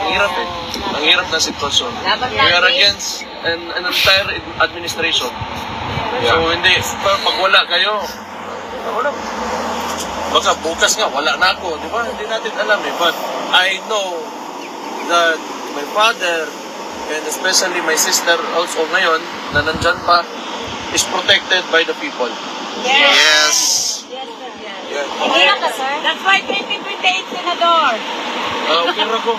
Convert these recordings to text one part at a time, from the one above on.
Ang hirap eh. Ang hirap na sitwasyon. We are against an entire administration. So hindi, pag wala kayo, wala. Baka bukas nga, wala na ako. Di ba? Hindi natin alam eh. But I know that my father and especially my sister also ngayon na nandyan pa is protected by the people. Yes. Yeah. Hirap ka, sir? That's why 2028 senador. Okay na ko.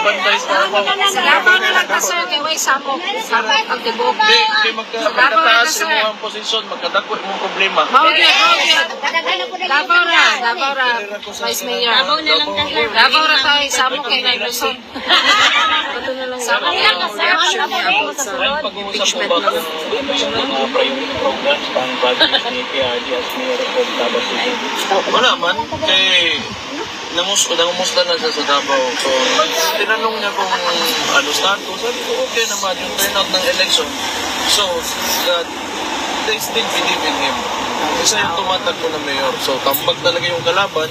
Magbantay sa ako. Laban na lang ka, sir. Kaya may samok. Ang tibok. Hindi magkataas yung mga posisyon, magkadako yung problema. Labaw ra. Vice Mayor. Labaw na lang ka, sir. Labaw ra tayo. Samok kay na Luzon. Ito na lang. Samok lang ka, sir. Pag-uusap po ba mga priority programs pang project ni PRD as Mayor of Davao City? Wala man. Kay nangumusta na siya sa Davao. So, tinanong niya kung ano status. Sabi ko, okay naman yung turnout ng election. So, that they still believe in him. Isa yung tumatakbo na mayor. So, tambag talaga yung kalaban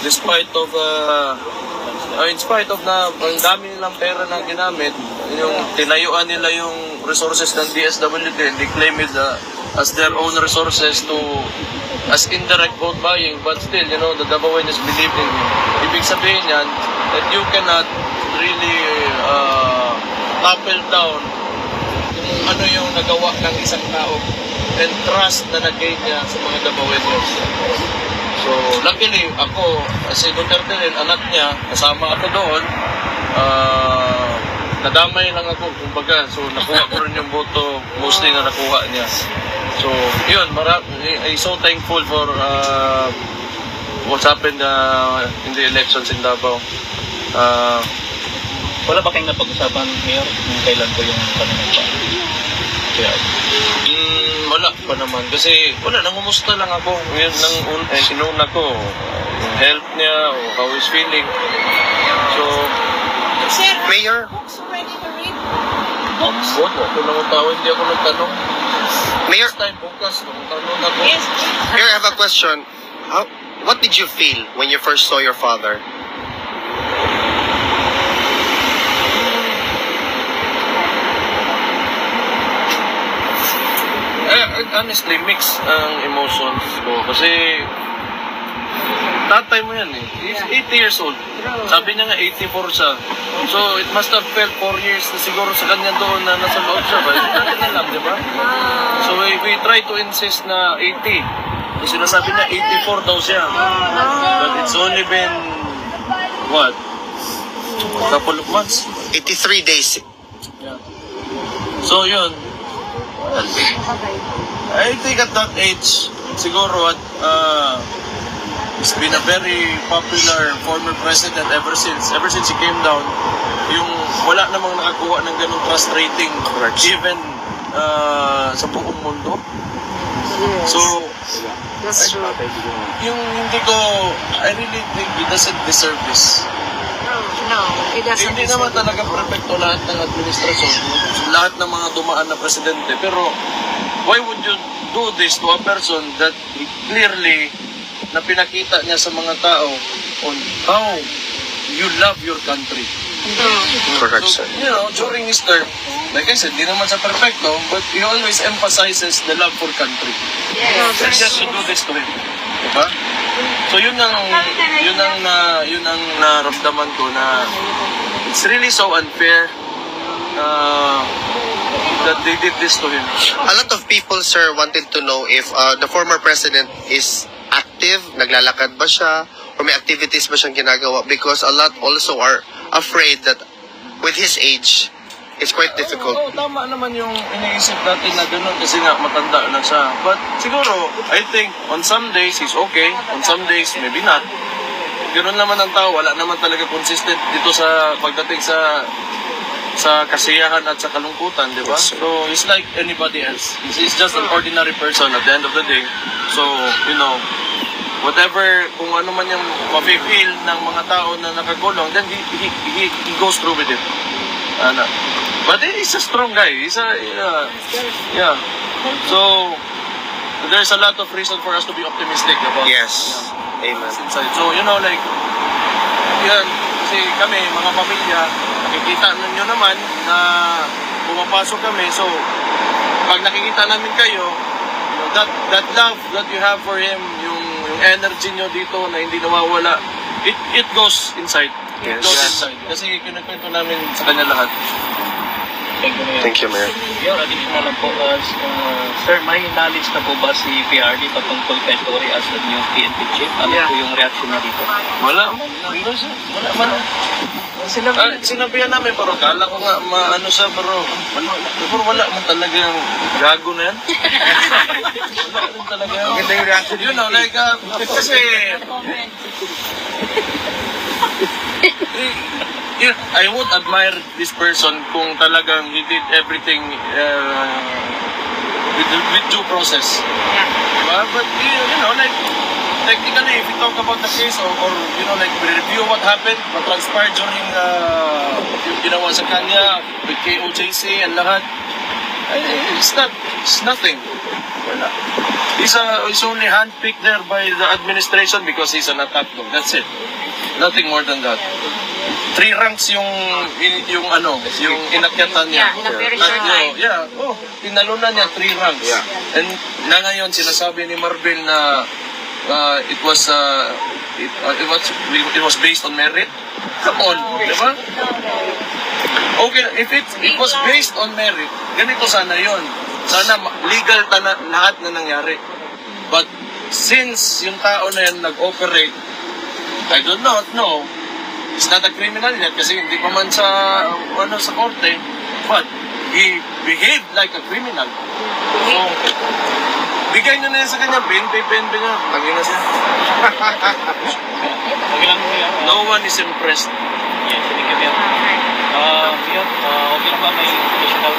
despite of in spite of na ang dami nilang pera na ginamit, yung tinayuan nila yung resources ng DSWD, they claim it as their own resources to as indirect vote buying, but still, you know, the Davaoenes believe in him. Ibig sabihin yan, that you cannot really topple down kung ano yung nagawa ng isang tao and trust na nag-gain niya sa mga Davaoenes. So, luckily, ako, si Duterte rin, anak niya, kasama ako doon, nadamay lang ako, kumbaga, so nakuha ko rin yung boto, mostly na nakuha niya. So, yun, I'm so thankful for what's happened in the elections in Davao. Wala ba kayong napag-usapan, Mayor, kung kailan ko yung tanong pa? Wala pa naman. Kasi, wala, nangumusta lang ako. Yun, sinuna ko, yung health niya, o how he's feeling. So, Sir, Mayor? books ready to read? wala. Kung nanguntawan, hindi ako nagtanong. Mayor? Next time, bukas, nanguntanong ako. Yes. Mayor, I have a question. What did you feel when you first saw your father? Honestly, mixed ang emotions ko. Kasi, tatay mo yan eh. He's 80 years old. Sabi niya nga 84 siya. So, it must have felt 4 years na siguro sa kanya doon na nasa loob siya. But hindi natin alam, di ba? So, we try to insist na 80. So, sinasabi niya 84 daw siya. But it's only been, what? A couple of months. 83 days. Yeah. So, yun. I think at that age, siguro he's been a very popular former president ever since he came down. Yung wala namang nakakuha ng ganung trust rating even sa buong mundo. So, That's true. yung hindi ko, I really think he doesn't deserve this. No, it doesn't. Hindi naman talaga perfecto lahat ng administrasyon, lahat ng mga dumaan na presidente. Pero, why would you do this to a person that clearly na pinakita niya sa mga tao on how you love your country? Correct, So, sir. you know, during his term, like I said, di naman sa perfecto, but he always emphasizes the love for country. And just to do this to him. Diba? So yun ang naramdaman ko na it's really so unfair that they did this to him. A lot of people, sir, wanted to know if the former president is active, naglalakad ba siya, or may activities ba siyang ginagawa? Because a lot also are afraid that with his age, it's quite difficult. Oo, tama naman yung iniisip natin na gano'n kasi nga matanda na siya. But siguro, I think on some days he's okay, on some days maybe not. Gano'n naman ang tao, wala naman talaga consistent dito sa pagdating sa kasiyahan at sa kalungkutan, di ba? So, he's like anybody else. He's just an ordinary person at the end of the day. So, you know, whatever, kung ano man yung mafe-feel ng mga tao na nakakulong, then he goes through with it. But he's a strong guy. He's a, yeah. So, there's a lot of reason for us to be optimistic about Yes. Amen. inside. So, you know, like, yan, kasi kami, mga pamilya, nakikita ninyo naman na pumapasok kami. So, pag nakikita namin kayo, you know, that love that you have for him, yung energy nyo dito na hindi nawawala, it goes inside. It Yes. goes inside. Kasi kinukwento namin sa kanya lahat. Thank you, Mayor. Thank you, Mayor. Mayor, additional lang po, sir, may knowledge na po ba si PRD patungkol kay Tory as the new PNP chief? Ano po yung reaction na dito? Wala man. Sinabihan namin, pero kala ko nga maano siya, pero wala man talagang gago na yan. Wala man talaga. Maganda yung reaction. You know, like, kasi, I would admire this person kung talagang he did everything with due process. But, you know, like, technically, if we talk about the case or you know, like, review what happened, what transpired during yung ginawa sa kanya, with KOJC and lahat, it's nothing. Wala. He's only handpicked there by the administration because he's an attack dog. That's it. Nothing more than that. 3 ranks yung inakyatan niya. Yeah, in a very short time. Tinalunan niya 3 ranks. Yeah. And na ngayon sinasabi ni Marvel na it was based on merit. Come on, di ba? Okay, if it was based on merit, ganito sana yon. Sana legal lahat na nangyari. But since yung tao na yan nag-operate, I do not know, it's not a criminal yet kasi hindi pa man sa korte, but he behaved like a criminal. So, bigay nyo na yan sa kanya, PNP niya, lagi na siya. Okay lang, Mayor. No one is impressed. Yes, thank you, Mayor. Mayor, okay lang ba may additional?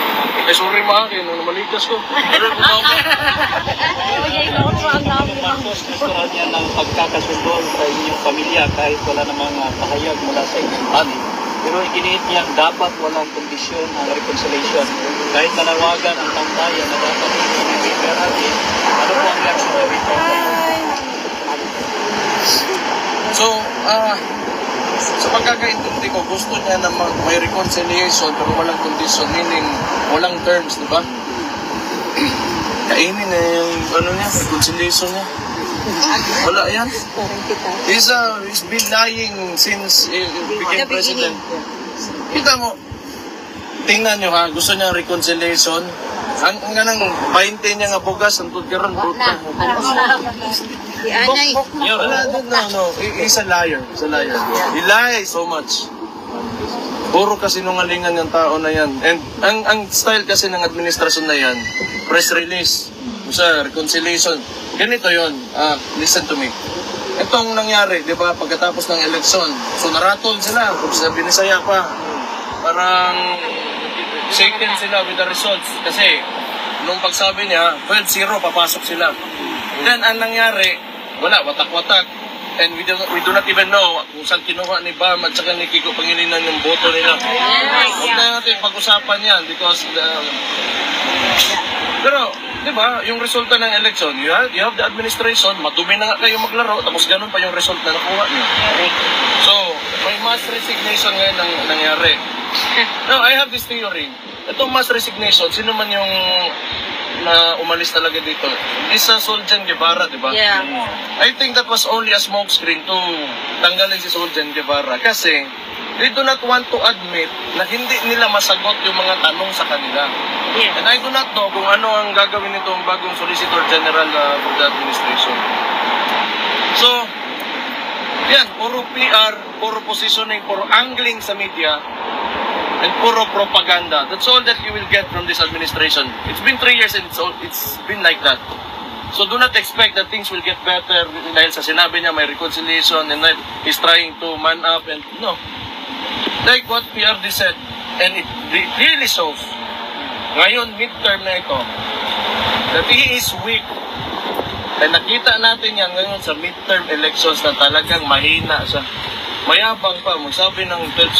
Sorry mga kayo, nung namalikas ko. Pero kumama. Marcos, gusto niya ng pagkakasundo sa inyong pamilya kahit wala namang pahayag mula sa inyong ani. Pero iginiit niya dapat walang kondisyon ang reconciliation. Kahit nanawagan ang tambayan na dapat ito ng PRD, ano po ang reaction na rito? So, sa pagkakaintindi ko, gusto niya na may reconciliation pero walang condition, meaning walang terms, di ba? Kainin na yung reconciliation niya. Wala yan. He's been lying since he became president. Kita mo, tingnan nyo ha, gusto niya reconciliation. Ang ganang 20 niya nga bugas, ang tudkaran, brutal. He's a liar. He lies so much. Puro kasi nungalingan yung tao na yan. And ang style kasi ng administrasyon na yan, press release, sa reconciliation. Ganito yon. Listen to me. Itong nangyari, di ba, pagkatapos ng eleksyon, so naratol sila, kung sa Binisaya pa, parang shaken sila with the results. Kasi, nung pagsabi niya, 12-0, papasok sila. Then, ang nangyari, wala, watak-watak. And we do not even know kung saan kinuha ni Bam at saka ni Kiko Pangilinan yung boto nila. Huwag na natin pag-usapan yan because pero, di ba, yung resulta ng election, you have the administration, madumi na nga kayo maglaro, tapos ganun pa yung result na nakuha nyo. So, may mass resignation ngayon nangyari. Now, I have this theory. Itong mass resignation, sino man yung na umalis talaga dito? Isa Soljan Guevara, di ba? Yeah. I think that was only a smokescreen to tanggalin si Soljan Guevara kasi they do not want to admit na hindi nila masagot yung mga tanong sa kanila. Yeah. And I do not know kung ano ang gagawin nitong bagong Solicitor General for the administration. So, yan, puro PR, puro positioning, puro angling sa media, and puro propaganda. That's all that you will get from this administration. It's been 3 years and it's been like that. So do not expect that things will get better dahil sa sinabi niya may reconciliation and then he's trying to man up and no. Like what PRD said, and it really shows, ngayon midterm na ito, that he is weak. And nakita natin yan ngayon sa midterm elections na talagang mahina siya. Mayabang pa, magsabi ng 12-0.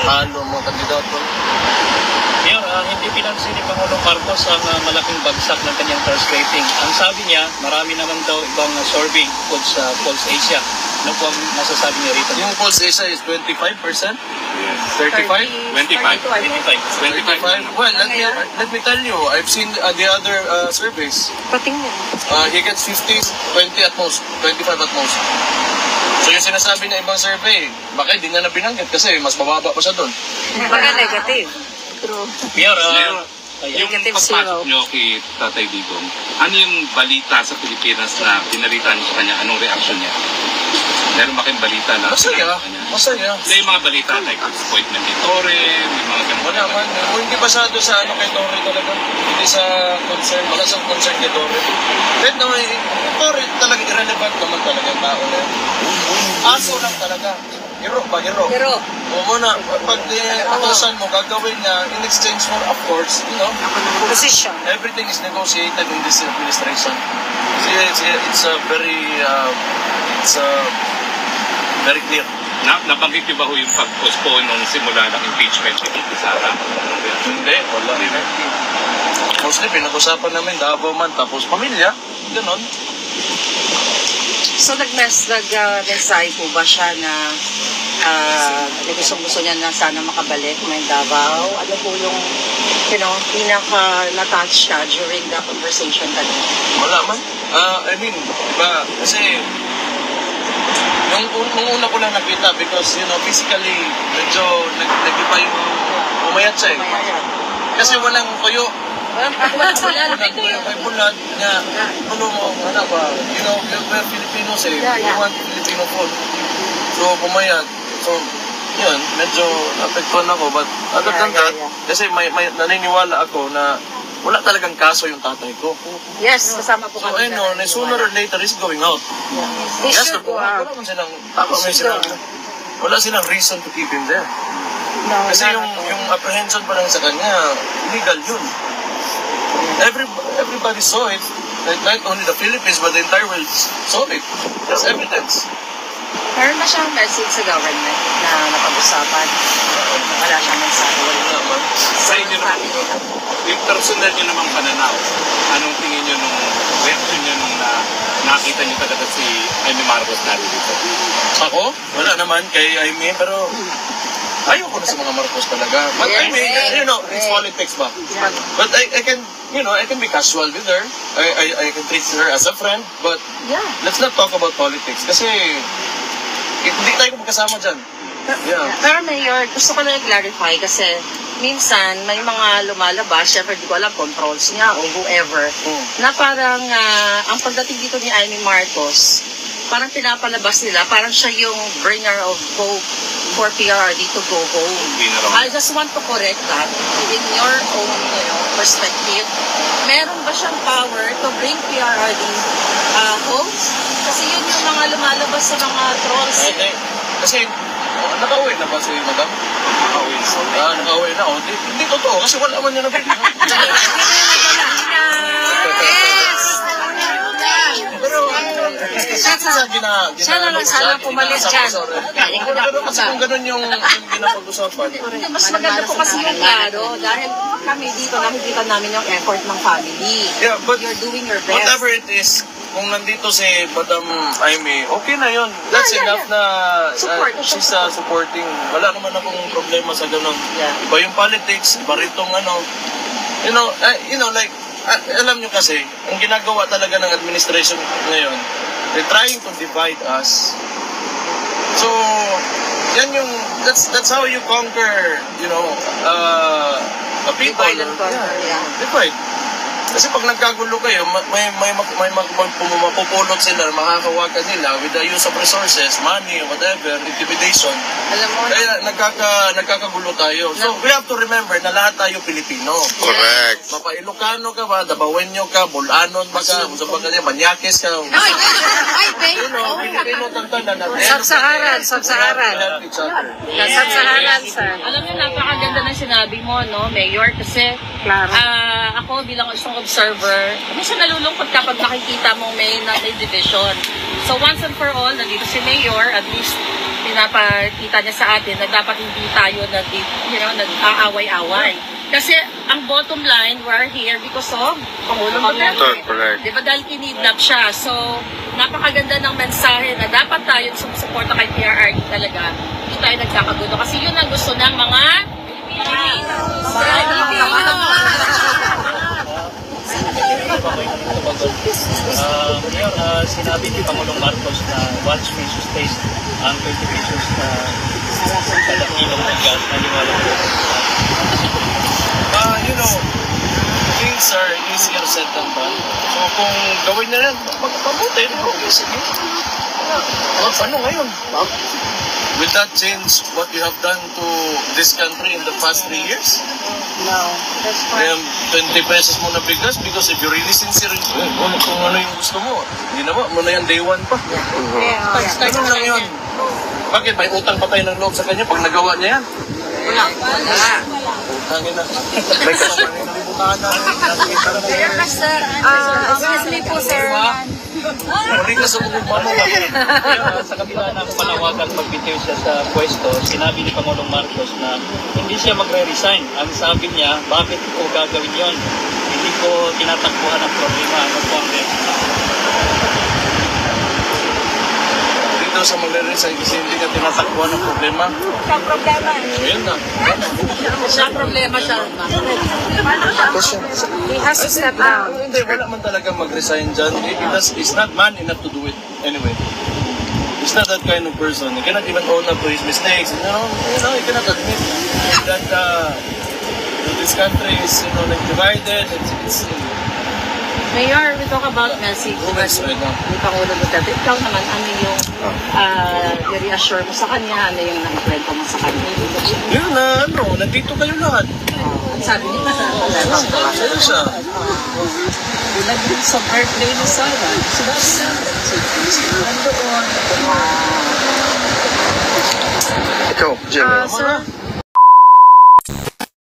Ano mo kandidato? Mayor, hindi pinansin ni Pangulong Marcos ang malaking bagsak ng kanyang first rating. Ang sabi niya, marami naman daw ibang survey tungkol sa Pulse Asia Ano po ang masasabi niya rito? Yung pulse isa is 25%? 35? 25. 25? Well, let me tell you, I've seen the other surveys. Patingin. He gets 50, 20 at most, 25 at most. So yung sinasabi ng ibang survey, baka hindi na binanggit kasi mas mababa pa siya doon. Baka negative. True. Mayor, Yung Negative pagpasok zero. nyo kay Tatay Digong, ano yung balita sa Pilipinas na binalita niyo sa kanya? Anong reaction niya? Meron ba kayong balita na Masaya, kanya? masaya. Hindi, yung mga balita like disappointment ni Torre, may mga ganun. Wala man. Kung hindi pasado sa ano kay Torre talaga. Hindi sa concern. Wala sa concern kay Torre. Kahit naman, Torre talaga irrelevant naman talaga ang tao na yun. Aso lang talaga. Hero ba? Hero. Pero, O muna, pag atosan mo, gagawin niya in exchange for, of course, you know, position. everything is negotiated in this administration. It's a very, very clear. Nabanggit niyo ba ho yung pag-postpone nung simula ng impeachment ni Tito Sara? Hindi, wala. Mostly, pinag-usapan namin, Davao man, tapos pamilya, ganon. So nag-mensahe po ba siya na gusto niya na sana makabalik may Davao? Ano po yung pinaka-natouch siya during the conversation kanina? Wala man. I mean, diba, kasi nung una ko lang nakita because, you know, physically, medyo nag-iba yung umayat siya eh. Kasi walang tuyo. May bulat niya. Ano mo, ano ba? You know, we're Filipinos eh. We want Filipino food. So, pumayat. So, yun, medyo apektuhan ako. But other than that, kasi may naniniwala ako na wala talagang kaso yung tatay ko. Yes, kasama po So, kami. ano, sooner or later is going out. They Yes, should go out. wala man silang, tama may sinabi. Wala silang reason to keep him there. Kasi yung apprehension pa lang sa kanya, illegal yun. Everybody saw it. Not only the Philippines, but the entire world saw it. There's evidence. Meron ba siyang message sa government na napag-usapan? Wala siyang mensahe. Naman. Sa inyo naman, yung personal nyo namang pananaw, anong tingin nyo nung reaction nyo nung nakita nyo talaga si Amy Marcos narito? Ako? Wala naman kay Aimee, pero ayoko na sa mga Marcos talaga. But I mean, you know, it's politics ba? But I can, you know, I can be casual with her. I can treat her as a friend. But let's not talk about politics. Kasi hindi tayo magkasama dyan. Yeah. Pero Mayor, gusto ko na i-clarify kasi minsan may mga lumalabas, syempre di ko alam, controls niya o whoever, na parang ang pagdating dito ni Amy Marcos, parang pinapalabas nila, parang siya yung bringer of hope for PRRD to go home. I just want to correct that in your own perspective. Meron ba siyang power to bring PRRD home? Kasi yun yung mga lumalabas sa mga trolls. Kasi nakauwi na ba si Madam? Nakauwi na. Hindi totoo kasi wala man niya na video. Pero Siya na lang sana pumalit dyan. Pero kasi kung ganun yung ginapag-usapan. Mas maganda po kasi yung klaro dahil kami dito, nakikita namin yung effort ng family. Yeah, but You're doing your best. whatever it is, kung nandito si Madam Aimee, okay na yun. That's enough na Support. she's supporting. Wala naman akong problema sa ganun. Iba yung politics, iba ritong ano. You know, like, alam nyo kasi, ang ginagawa talaga ng administration ngayon, they're trying to divide us. So, yan yung, that's how you conquer, you know, the people. Divide and conquer, yeah. Divide. Kasi pag nagkagulo kayo, may mapupulot sila, makakawakan nila with the use of resources, money, whatever, intimidation. Alam mo, Kaya nagkakagulo tayo. So, we have to remember na lahat tayo Pilipino. Correct. Mapa-Ilocano ka ba, Dabawenyo ka, Bulanon ba ka, kung saan ba ka niya, Banyakis ka. Ay, babe! You know, Pilipino tantan na natin. Sub-Saharan, Help each other. Sub-Saharan, sir. Alam niyo, napakaganda ng sinabi mo, no, Mayor, kasi Claro. ako bilang isang observer, minsan nalulungkot kapag nakikita mong may division. So once and for all, nandito si Mayor, at least pinapakita niya sa atin na dapat hindi tayo nag-aaway-away. Kasi ang bottom line, we're here because of Pangulong Duterte. Correct. Di ba dahil kinidnap siya? So, napakaganda ng mensahe na dapat tayo sumusuporta kay PRRD talaga. Hindi tayo nagkakagulo. Kasi yun ang gusto ng mga Mayor, sinabi ni Pangulong Marcos na once may sustain ang 20 pesos na kada kilong ng gas, naniwala ko. You know, things are easier said than done. So kung gawin na yan, magpapabuti. Okay, sige. Ano ngayon? Will that change what you have done to this country in the past 3 years? No, that's Kaya 20 pesos mo na bigas because if you're really sincere kung ano yung gusto mo, ginawa mo na yan day 1 pa. Ganun lang yun. Bakit? May utang pa tayo ng loob sa kanya pag nagawa niya yan? Wala. Utangin na. May kasama rin ang bukaan na. Sir, excuse me po, sir. Muli ka sa bukong mamo. Sa kabila ng panawagan magbitiw siya sa pwesto, sinabi ni Pangulong Marcos na hindi siya magre-resign. Ang sabi niya, bakit ko gagawin yon? Hindi ko tinatakbuhan ang problema. Ano po ang Dito sa magre-resign kasi hindi ka tinatakbuhan ng problema. Ang problema. Ayun na. Siya problema siya. He has to step down. Hindi, wala man talaga mag-resign dyan. He's not man enough to do it anyway. He's not that kind of person. He cannot even own up to his mistakes. You know, he cannot admit that this country is, like divided. It's Mayor, we talk about message ni Pangulo Duterte. Ikaw naman, ano yung i-reassure mo sa kanya? Ano yung naikwento mo sa kanya? yun na, nandito kayo lahat. Ang sabi niya, Ayun siya. nag-din sa birthday ni Sarah. Ikaw, Jimmy. Sir,